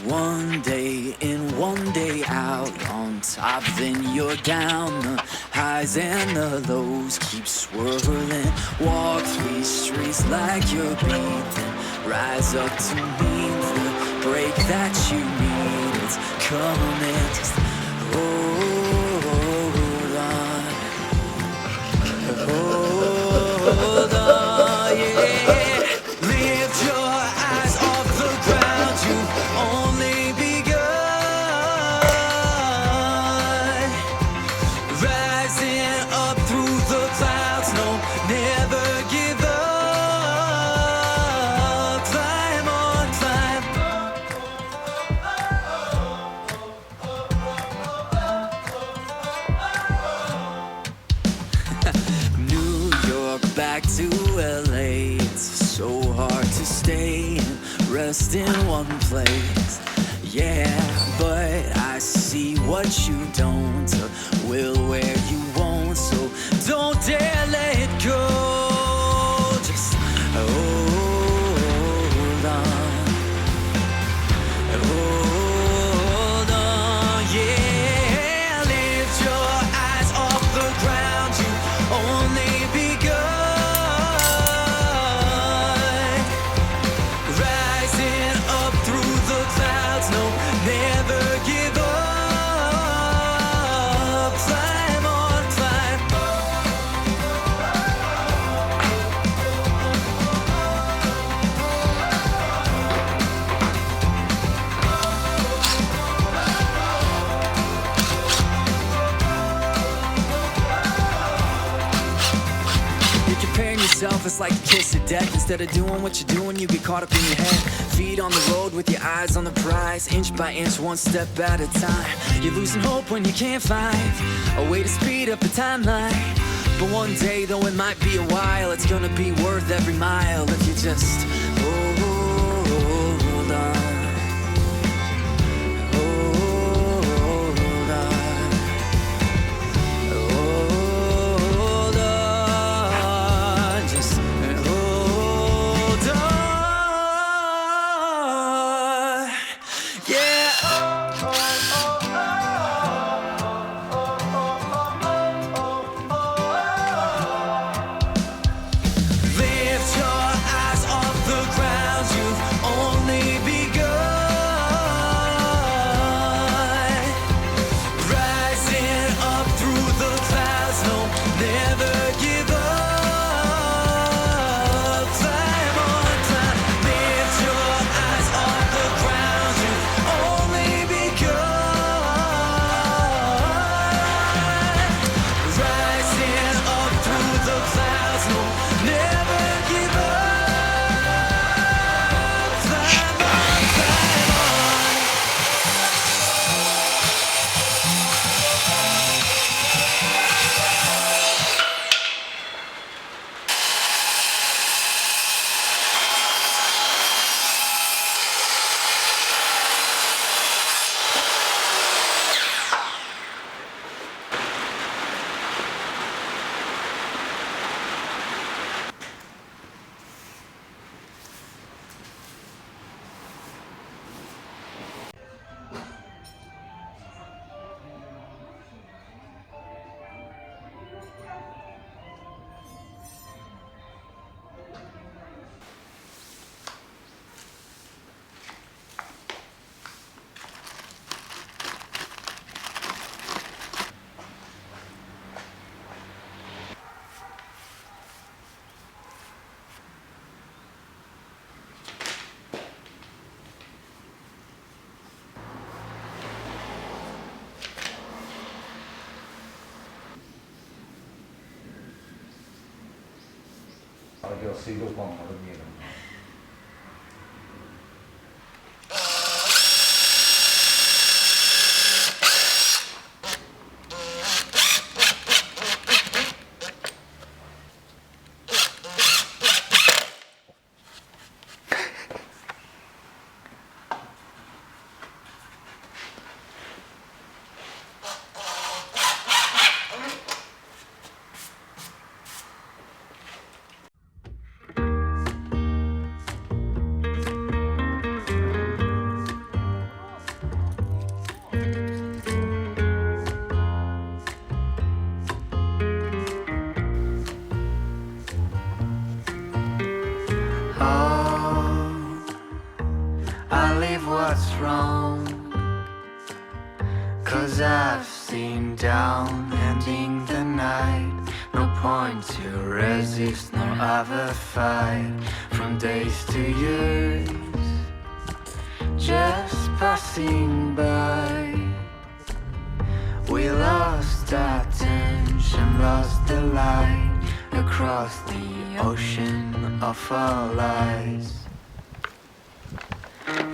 One day in, one day out, on top then you're down. The highs and the lows keep swirling. Walk these streets like you're breathing. Rise up to meet the break that you need. It's coming, just hold on. Hold on, yeah. Lift your eyes off the ground. You've only begun. Rising up through the clouds. No, never give up. Climb on, climb. New York back to LA. It's so hard to stay and rest in one place. Yeah, but I see what you don't, will where you won't. So don't dare let it go. Just hold on. Hold on, yeah. Lift your eyes off the ground. You only begun. Rising up through the clouds. No, never give up. Climb on, climb. You're comparing yourself, it's like a kiss of death. Instead of doing what you're doing, you get caught up in your head. Feet on the road with your eyes on the prize. Inch by inch, one step at a time. You're losing hope when you can't find a way to speed up the timeline. But one day, though it might be a while, it's gonna be worth every mile if you just hold on. Hold on. Hold on, just hold on, yeah. Lift your eyes off the ground. You've only begun. Rising up through the clouds. No, never give up. Climb on, climb. Lift your eyes off the ground. You've only begun. Rising up through the clouds. No, never give up. Climb on, climb on.水道管まで見える。what's wrong, 'cause I've seen down ending the night. No point to resist nor ever fight. From days to years, just passing by. We lost our attention, lost the light across the ocean of our lives.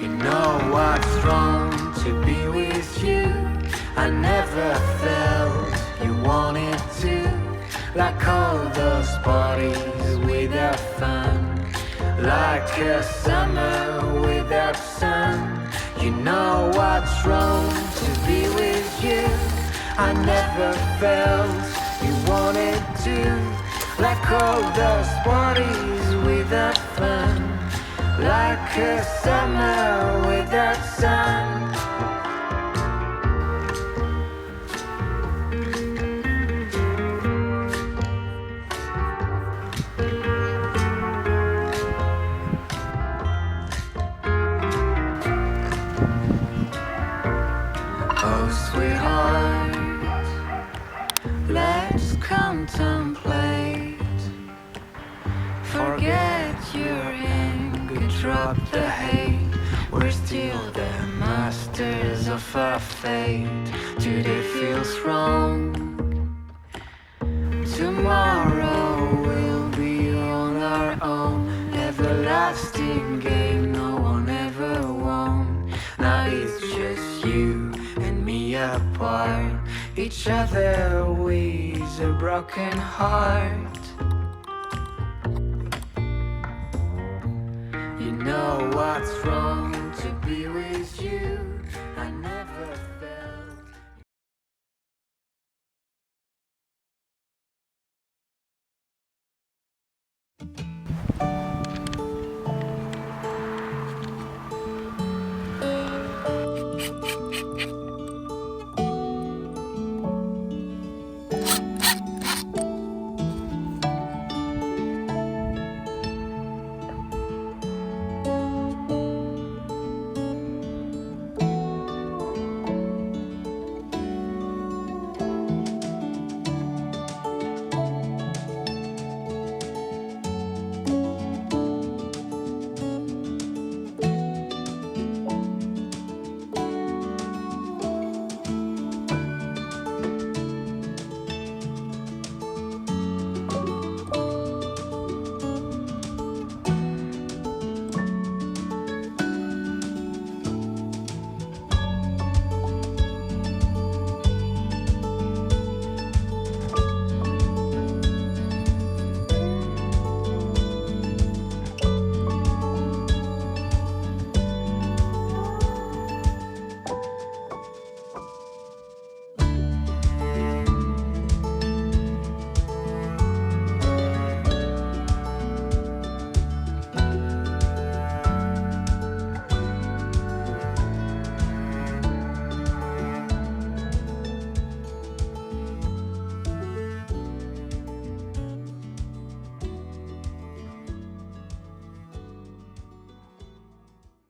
You know what's wrong to be with you. I never felt you wanted to, like all those parties without fun, like a summer without sun. You know what's wrong to be with you. I never felt you wanted to, like all those parties without fun, like a summer without sun. Oh, sweetheart, let's contemplate. Forget your anger, drop the hate. We're still the masters of our fate. Today feels wrong, tomorrow we'll be on our own. Everlasting game no one ever won. Now it's just you and me apart, each other with a broken heart. You know what's wrong to be with you. I